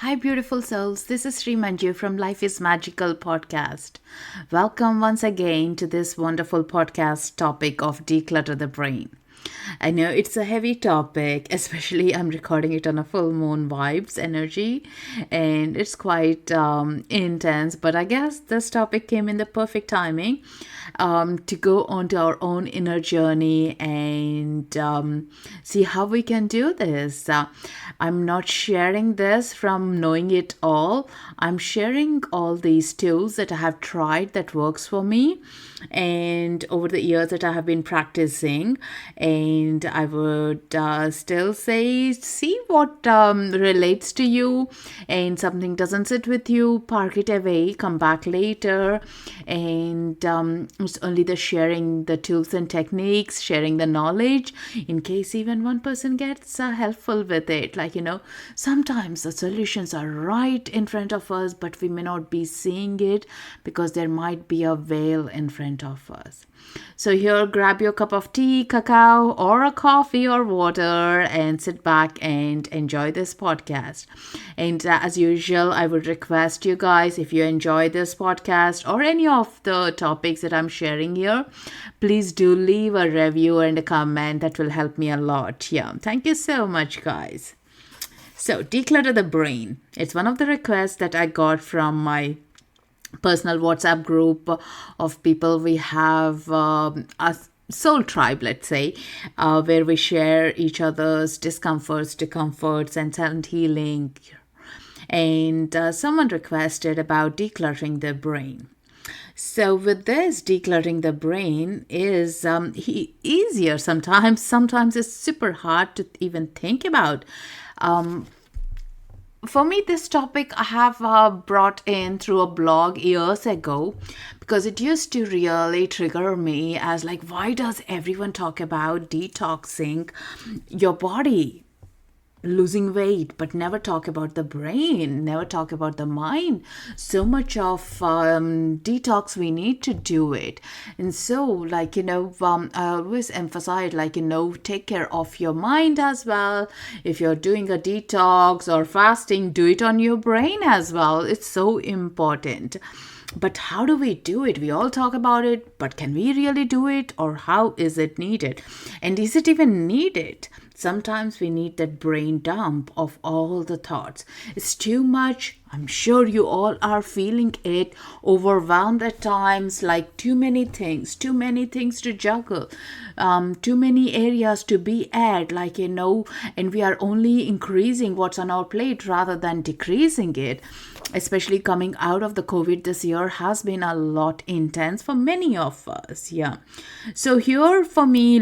Hi, beautiful souls. This is Srimanju from Life is Magical podcast. Welcome once again to this wonderful podcast topic of Declutter the Brain. I know it's a heavy topic, especially I'm recording it on a full moon vibes energy, and it's quite intense. But I guess this topic came in the perfect timing to go on to our own inner journey and see how we can do this. I'm not sharing this from knowing it all. I'm sharing all these tools that I have tried that works for me and over the years that I have been practicing. And I would still say, see what relates to you, and something doesn't sit with you, park it away, come back later. And it's only the sharing the tools and techniques, sharing the knowledge in case even one person gets helpful with it. Sometimes the solutions are right in front of us, but we may not be seeing it because there might be a veil in front of us. So here, grab your cup of tea, cacao, or a coffee or water and sit back and enjoy this podcast. And as usual, I would request you guys, if you enjoy this podcast or any of the topics that I'm sharing here, please do leave a review and a comment. That will help me a lot. Yeah, thank you so much, guys. So, declutter the brain. It's one of the requests that I got from my personal WhatsApp group of people. We have a soul tribe, let's say, where we share each other's discomforts to comforts and talent healing. And someone requested about decluttering the brain. So with this, decluttering the brain is easier sometimes. Sometimes it's super hard to even think about. For me, this topic I have brought in through a blog years ago because it used to really trigger me as like, why does everyone talk about detoxing your body, losing weight, but never talk about the brain, never talk about the mind? So much of detox, we need to do it. And so I always emphasize, take care of your mind as well. If you're doing a detox or fasting, do it on your brain as well. It's so important. But how do we do it? We all talk about it, but can we really do it? Or how is it needed? And is it even needed? Sometimes we need that brain dump of all the thoughts. It's too much. I'm sure you all are feeling it, overwhelmed at times, like too many things to juggle, too many areas to be at, and we are only increasing what's on our plate rather than decreasing it. Especially coming out of the COVID, this year has been a lot intense for many of us. Yeah. So here for me,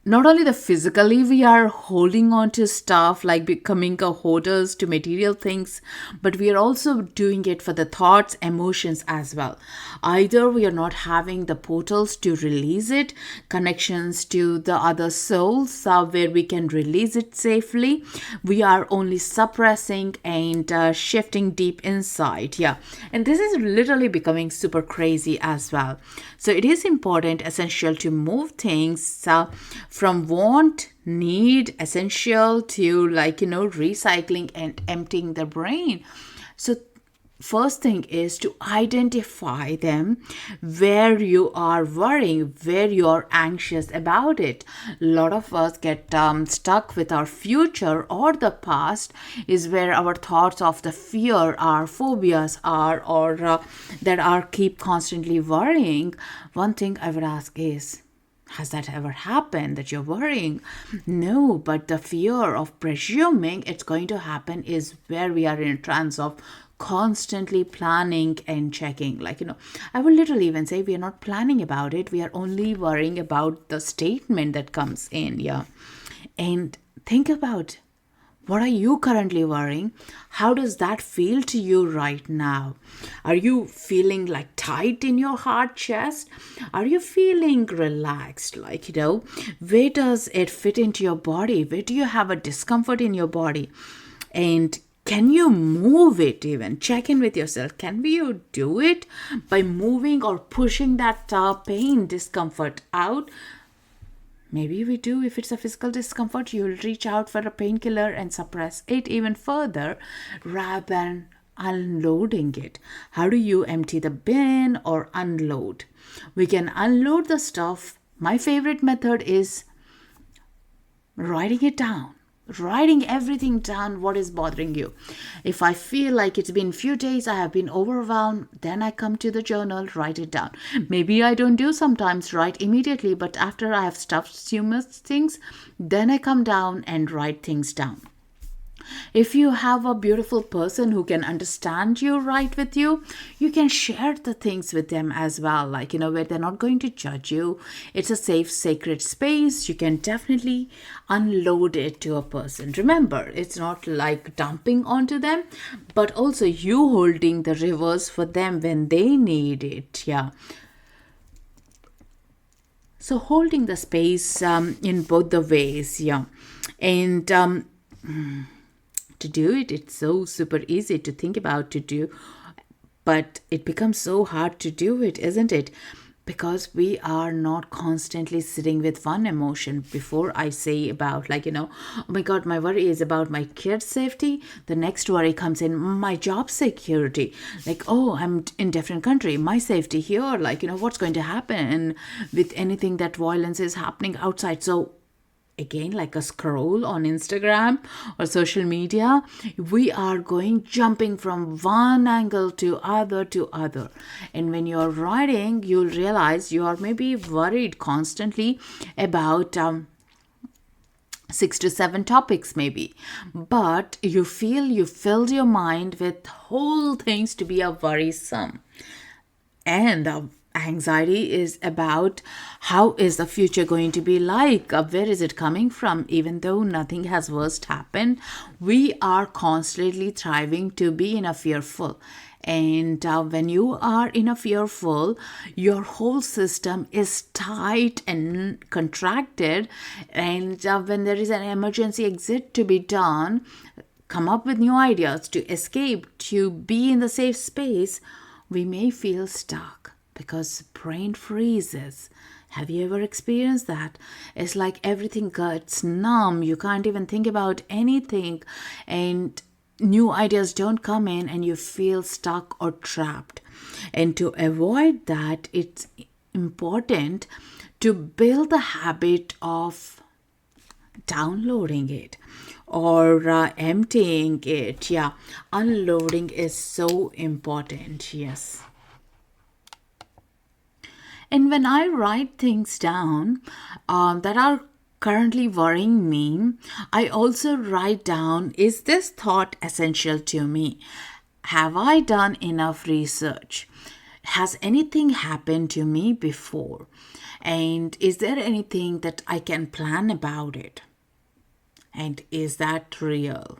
not only the physically we are holding on to stuff like becoming a hoarders to material things, but we are also doing it for the thoughts, emotions as well. Either we are not having the portals to release it, connections to the other souls where we can release it safely. We are only suppressing and shifting deep inside. Yeah. And this is literally becoming super crazy as well. So it is important, essential to move things from want, need, essential to recycling and emptying the brain. So first thing is to identify them, where you are worrying, where you are anxious about it. A lot of us get stuck with our future or the past is where our thoughts of the fear, our phobias are, or that are keep constantly worrying. One thing I would ask is, has that ever happened that you're worrying? No, but the fear of presuming it's going to happen is where we are in a trance of constantly planning and checking. I would literally even say we are not planning about it. We are only worrying about the statement that comes in. Yeah. And think about, what are you currently worrying? How does that feel to you right now? Are you feeling tight in your heart chest? Are you feeling relaxed? Where does it fit into your body? Where do you have a discomfort in your body? And can you move it even? Check in with yourself. Can you do it by moving or pushing that pain, discomfort out? Maybe we do. If it's a physical discomfort, you'll reach out for a painkiller and suppress it even further rather than unloading it. How do you empty the bin or unload? We can unload the stuff. My favorite method is writing it down. Writing everything down, what is bothering you. If I feel like it's been few days, I have been overwhelmed, then I come to the journal, write it down. Maybe I don't do sometimes write immediately, but after I have stuffed too much things, then I come down and write things down. If you have a beautiful person who can understand you, right with you, you can share the things with them as well, like, where they're not going to judge you. It's a safe, sacred space. You can definitely unload it to a person. Remember, it's not like dumping onto them, but also you holding the rivers for them when they need it. Yeah. So holding the space in both the ways. Yeah. And to do it, it's so super easy to think about to do, but it becomes so hard to do it, isn't it? Because we are not constantly sitting with one emotion. Before I say about oh my god, my worry is about my kids' safety, the next worry comes in my job security, like, oh, I'm in different country, my safety here, what's going to happen with anything that violence is happening outside. So again, like a scroll on Instagram or social media, we are jumping from one angle to other. And when you're writing, you'll realize you are maybe worried constantly about 6 to 7 topics maybe, but you feel you filled your mind with whole things to be a worrisome. And the anxiety is about how is the future going to be like, where is it coming from. Even though nothing has worst happened, we are constantly thriving to be in a fearful. And when you are in a fearful, your whole system is tight and contracted. And when there is an emergency exit to be done, come up with new ideas to escape, to be in the safe space, we may feel stuck because brain freezes. Have you ever experienced that? It's like everything gets numb. You can't even think about anything, and new ideas don't come in, and you feel stuck or trapped. And to avoid that, it's important to build the habit of downloading it or emptying it. Yeah, unloading is so important. Yes. And when I write things down that are currently worrying me, I also write down, is this thought essential to me? Have I done enough research? Has anything happened to me before? And is there anything that I can plan about it? And is that real?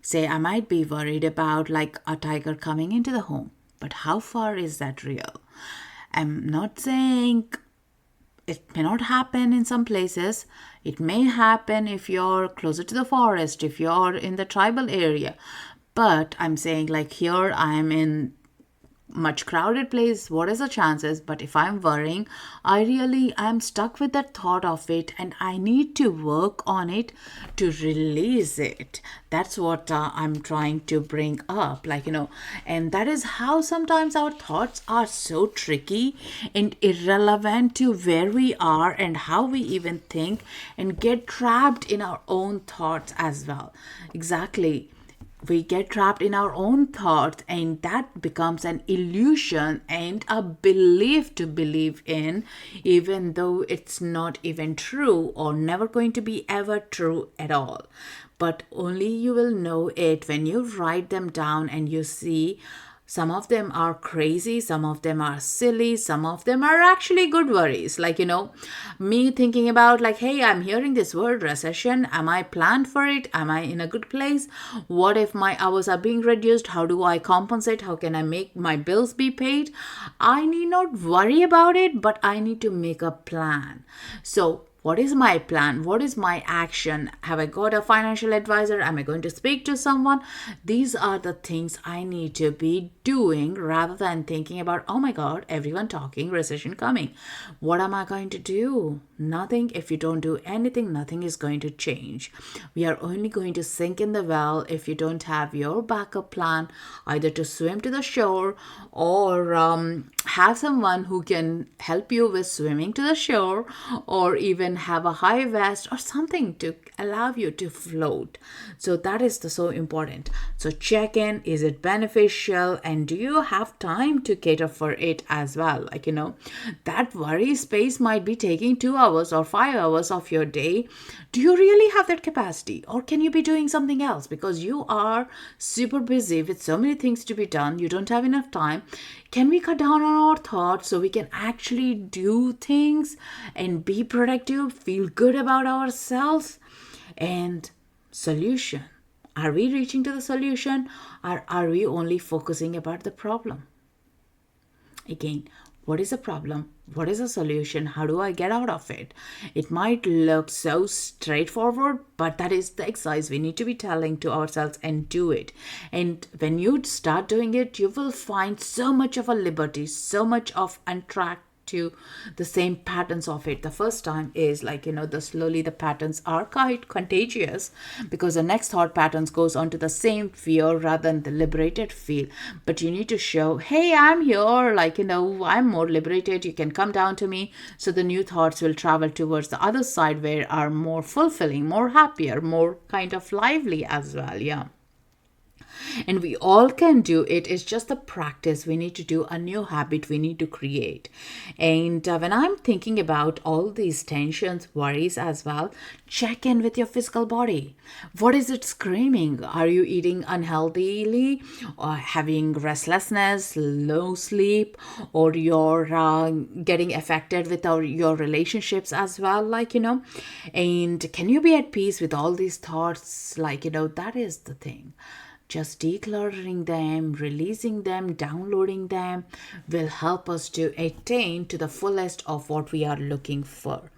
Say I might be worried about like a tiger coming into the home, but how far is that real? I'm not saying it may not happen in some places. It may happen if you're closer to the forest, if you're in the tribal area. But I'm saying like here I'm in much crowded place, what is the chances? But if I'm worrying, I'm stuck with that thought of it, and I need to work on it to release it. That's what I'm trying to bring up, and that is how sometimes our thoughts are so tricky and irrelevant to where we are and how we even think, and get trapped in our own thoughts as well. Exactly. We get trapped in our own thoughts, and that becomes an illusion and a belief to believe in, even though it's not even true or never going to be ever true at all. But only you will know it when you write them down and you see some of them are crazy, some of them are silly, some of them are actually good worries. Me thinking about hey, I'm hearing this word recession. Am I planned for it? Am I in a good place? What if my hours are being reduced? How do I compensate? How can I make my bills be paid? I need not worry about it, but I need to make a plan. So What is my plan? What is my action? Have I got a financial advisor? Am I going to speak to someone? These are the things I need to be doing rather than thinking about, oh my God, everyone talking, recession coming. What am I going to do? Nothing. If you don't do anything, nothing is going to change. We are only going to sink in the well if you don't have your backup plan, either to swim to the shore or have someone who can help you with swimming to the shore, or even have a high vest or something to allow you to float. So that is so important. So check in, is it beneficial, and do you have time to cater for it as well? That worry space might be taking 2 hours or 5 hours of your day. Do you really have that capacity, or can you be doing something else because you are super busy with so many things to be done? You don't have enough time. Can we cut down on our thoughts so we can actually do things and be productive, feel good about ourselves? And solution. Are we reaching to the solution, or are we only focusing about the problem? Again, what is the problem? What is the solution? How do I get out of it? It might look so straightforward, but that is the exercise we need to be telling to ourselves and do it. And when you start doing it, you will find so much of a liberty, so much of untracked to the same patterns of it. The first time is the slowly the patterns are quite contagious, because the next thought patterns goes on to the same fear rather than the liberated feel. But you need to show, hey, I'm here, I'm more liberated, you can come down to me. So the new thoughts will travel towards the other side, where are more fulfilling, more happier, more kind of lively as well. Yeah. And we all can do it. It's just a practice. We need to do a new habit we need to create. And when I'm thinking about all these tensions, worries as well, check in with your physical body. What is it screaming? Are you eating unhealthily, or having restlessness, low sleep, or you're getting affected with your relationships as well? And can you be at peace with all these thoughts? That is the thing. Just decluttering them, releasing them, downloading them will help us to attain to the fullest of what we are looking for.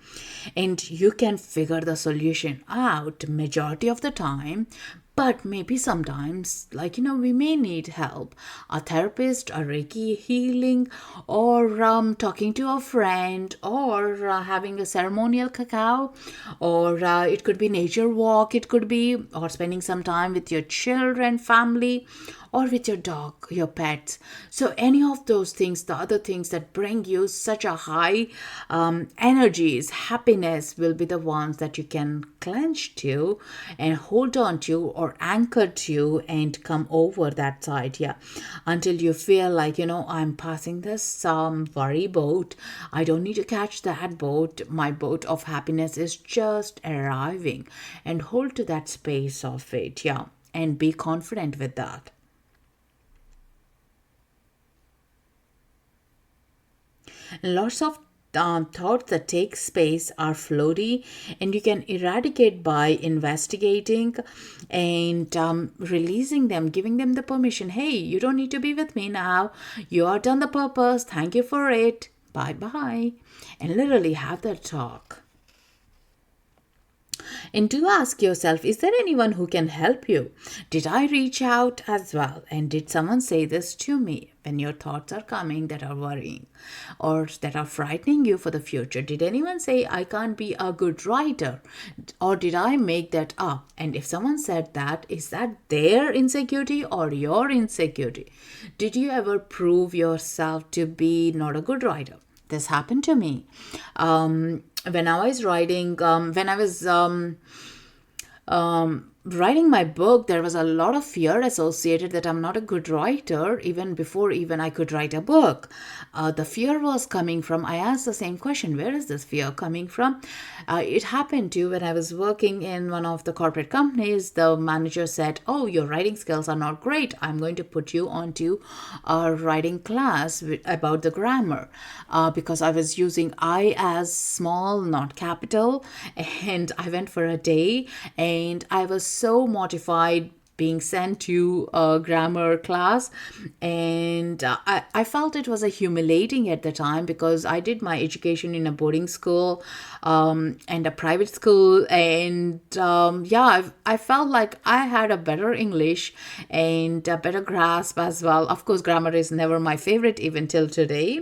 And you can figure the solution out majority of the time. But maybe sometimes, we may need help. A therapist, a Reiki healing, or talking to a friend, or having a ceremonial cacao, or it could be nature walk, it could be, or spending some time with your children, family, or with your dog, your pets. So any of those things, the other things that bring you such a high energies, happiness, will be the ones that you can clench to and hold on to or anchor to and come over that side. Yeah. Until you feel I'm passing this worry boat. I don't need to catch that boat. My boat of happiness is just arriving, and hold to that space of it. Yeah. And be confident with that. Lots of thoughts that take space are floaty, and you can eradicate by investigating and releasing them, giving them the permission. Hey, you don't need to be with me now. You are done the purpose. Thank you for it. Bye bye. And literally have that talk. And do ask yourself, is there anyone who can help you? Did I reach out as well? And did someone say this to me? When your thoughts are coming that are worrying or that are frightening you for the future, did anyone say, I can't be a good writer? Or did I make that up? And if someone said that, is that their insecurity or your insecurity? Did you ever prove yourself to be not a good writer? This happened to me. When I was writing, writing my book, there was a lot of fear associated that I'm not a good writer, even before I could write a book. The fear was coming from, I asked the same question, where is this fear coming from? It happened to when I was working in one of the corporate companies. The manager said, oh, your writing skills are not great. I'm going to put you onto a writing class about the grammar, because I was using I as small, not capital. And I went for a day, and I was so mortified being sent to a grammar class, and I felt it was a humiliating at the time because I did my education in a boarding school and a private school, and I felt like I had a better English and a better grasp as well. Of course, grammar is never my favorite even till today.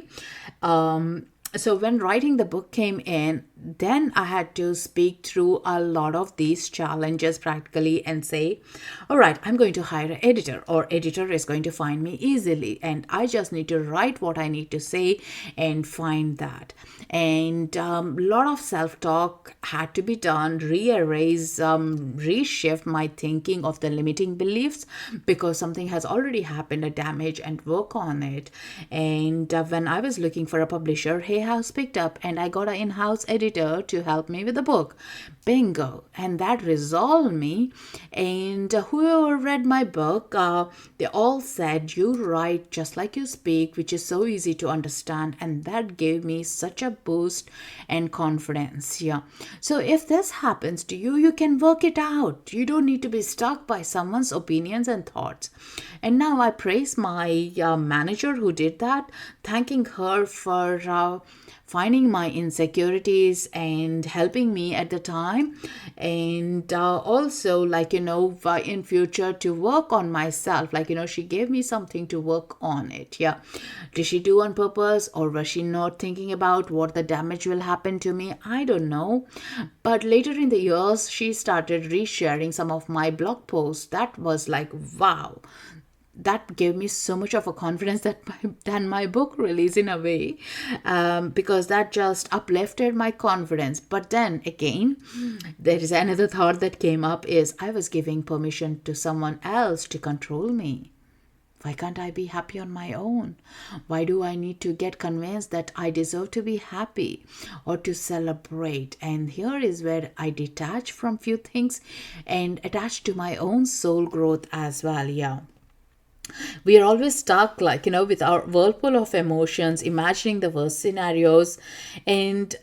So when writing the book came in, then I had to speak through a lot of these challenges practically and say, all right, I'm going to hire an editor, or editor is going to find me easily, and I just need to write what I need to say and find that. And a lot of self-talk had to be done, rearrange, reshift my thinking of the limiting beliefs, because something has already happened, a damage, and work on it. And when I was looking for a publisher, Hay House picked up, and I got an in-house editor to help me with the book. Bingo. And that resolved me. And whoever read my book, they all said, you write just like you speak, which is so easy to understand. And that gave me such a boost and confidence. Yeah. So if this happens to you, you can work it out. You don't need to be stuck by someone's opinions and thoughts. And now I praise my manager who did that, thanking her for finding my insecurities and helping me at the time, and also in future to work on myself. She gave me something to work on it. Yeah. Did she do on purpose, or was she not thinking about what the damage will happen to me? I don't know. But later in the years, she started resharing some of my blog posts. That was like, wow. That gave me so much of a confidence than my book release in a way, because that just uplifted my confidence. But then again, there is another thought that came up, is I was giving permission to someone else to control me. Why can't I be happy on my own? Why do I need to get convinced that I deserve to be happy or to celebrate? And here is where I detach from few things and attach to my own soul growth as well. Yeah. We are always stuck, with our whirlpool of emotions, imagining the worst scenarios, and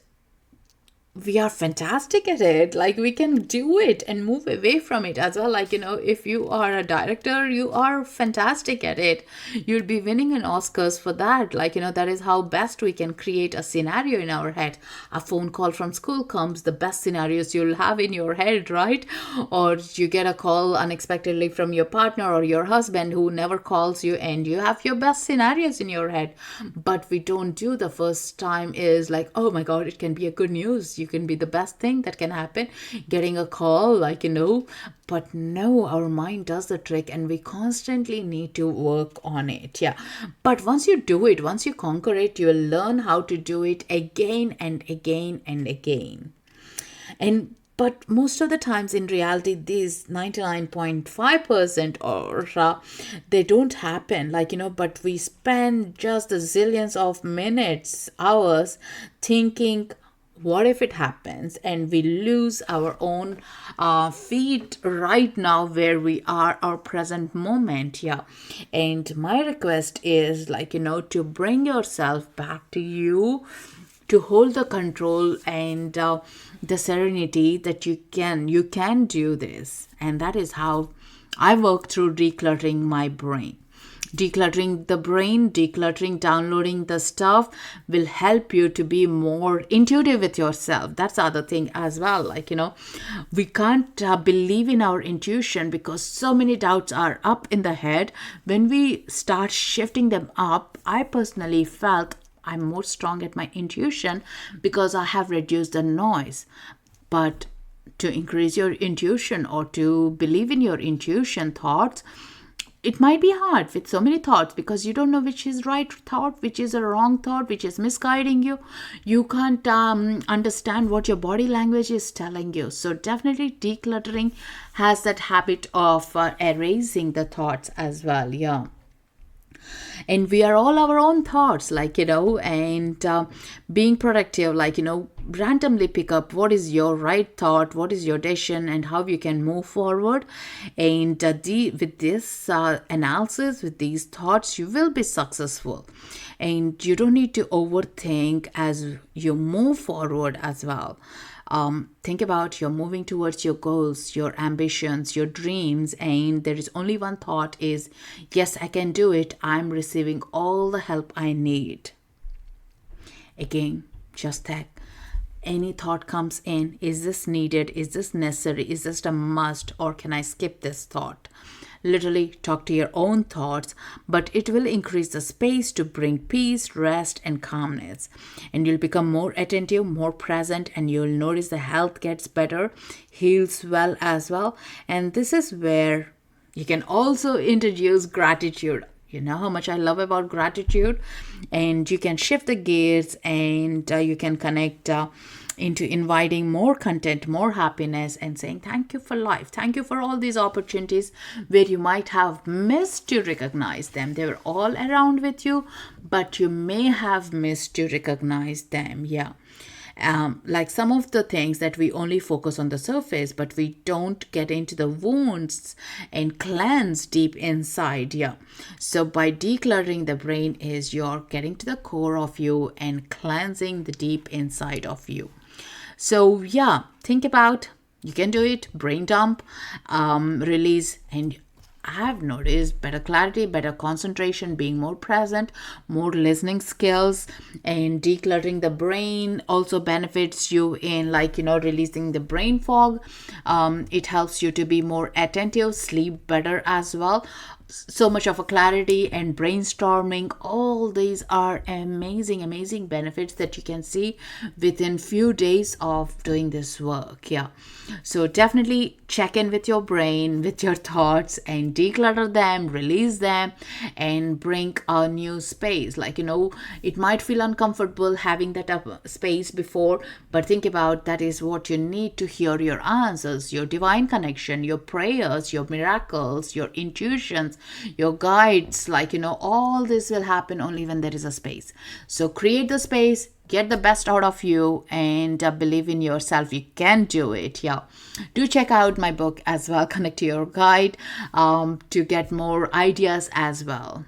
we are fantastic at it. We can do it and move away from it as well. If you are a director, you are fantastic at it. You'll be winning an Oscars for that. That is how best we can create a scenario in our head. A phone call from school comes, the best scenarios you'll have in your head, right? Or you get a call unexpectedly from your partner or your husband who never calls you, and you have your best scenarios in your head. But we don't do the first time is oh my God, it can be a good news. You can be the best thing that can happen, getting a call, but no, our mind does the trick, and we constantly need to work on it. Yeah. But once you do it, once you conquer it, you will learn how to do it again and again and again. But most of the times in reality, these 99.5% or they don't happen, but we spend just the zillions of minutes, hours thinking, what if it happens, and we lose our own feet right now where we are, our present moment. Yeah. And my request is to bring yourself back to you, to hold the control and the serenity that you can do this. And that is how I work through decluttering my brain. Decluttering the brain, downloading the stuff will help you to be more intuitive with yourself. That's the other thing as well. We can't believe in our intuition because so many doubts are up in the head. When we start shifting them up, I personally felt I'm more strong at my intuition because I have reduced the noise. But to increase your intuition or to believe in your intuition thoughts, it might be hard with so many thoughts because you don't know which is right thought, which is a wrong thought, which is misguiding you. You can't understand what your body language is telling you. So definitely decluttering has that habit of erasing the thoughts as well. Yeah. And we are all our own thoughts, and being productive, randomly pick up what is your right thought, what is your decision, and how you can move forward. And with this analysis, with these thoughts, you will be successful. And you don't need to overthink as you move forward as well. Think about you're moving towards your goals, your ambitions, your dreams, and there is only one thought is, yes, I can do it. I'm receiving all the help I need. Again, just that any thought comes in, is this needed? Is this necessary? Is this a must? Or can I skip this thought? Literally talk to your own thoughts, but it will increase the space to bring peace, rest, and calmness. And you'll become more attentive, more present, and you'll notice the health gets better, heals well as well. And this is where you can also introduce gratitude. You know how much I love about gratitude, and you can shift the gears, and you can connect into inviting more content, more happiness, and saying thank you for life, thank you for all these opportunities where you might have missed to recognize them. They were all around with you, but you may have missed to recognize them. Yeah. Like some of the things that we only focus on the surface, but we don't get into the wounds and cleanse deep inside. Yeah. So by decluttering the brain is you're getting to the core of you and cleansing the deep inside of you. So yeah, think about, you can do it, brain dump, release, and I have noticed better clarity, better concentration, being more present, more listening skills, and decluttering the brain also benefits you in, like, releasing the brain fog. It helps you to be more attentive, sleep better as well. So much of a clarity and brainstorming, all these are amazing benefits that you can see within few days of doing this work. Yeah, so definitely check in with your brain, with your thoughts, and declutter them, release them, and bring a new space. Like, it might feel uncomfortable having that space before, but think about that is what you need to hear your answers, your divine connection, your prayers, your miracles, your intuitions, your guides. Like, all this will happen only when there is a space. So create the space, get the best out of you, and believe in yourself. You can do it. Yeah, do check out my book as well, Connect to Your Guide, to get more ideas as well.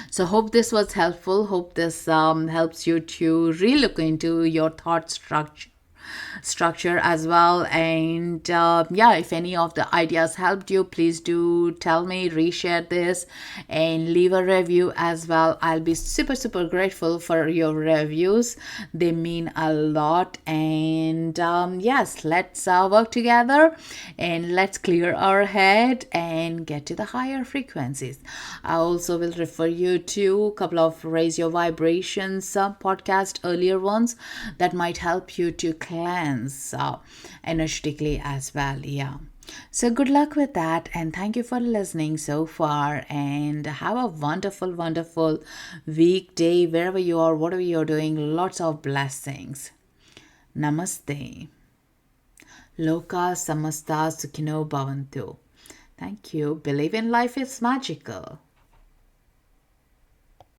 So hope this was helpful. Hope this helps you to relook into your thought structure as well. And yeah, if any of the ideas helped you, please do tell me, reshare this, and leave a review as well. I'll be super grateful for your reviews. They mean a lot. And yes, let's work together, and let's clear our head and get to the higher frequencies. I also will refer you to a couple of Raise Your Vibrations podcast, earlier ones, that might help you to cleanse energetically as well. Yeah. So good luck with that, and thank you for listening so far, and have a wonderful weekday wherever you are, whatever you're doing. Lots of blessings. Namaste. Loka samasta sukhino bhavantu. Thank you. Believe in life is magical.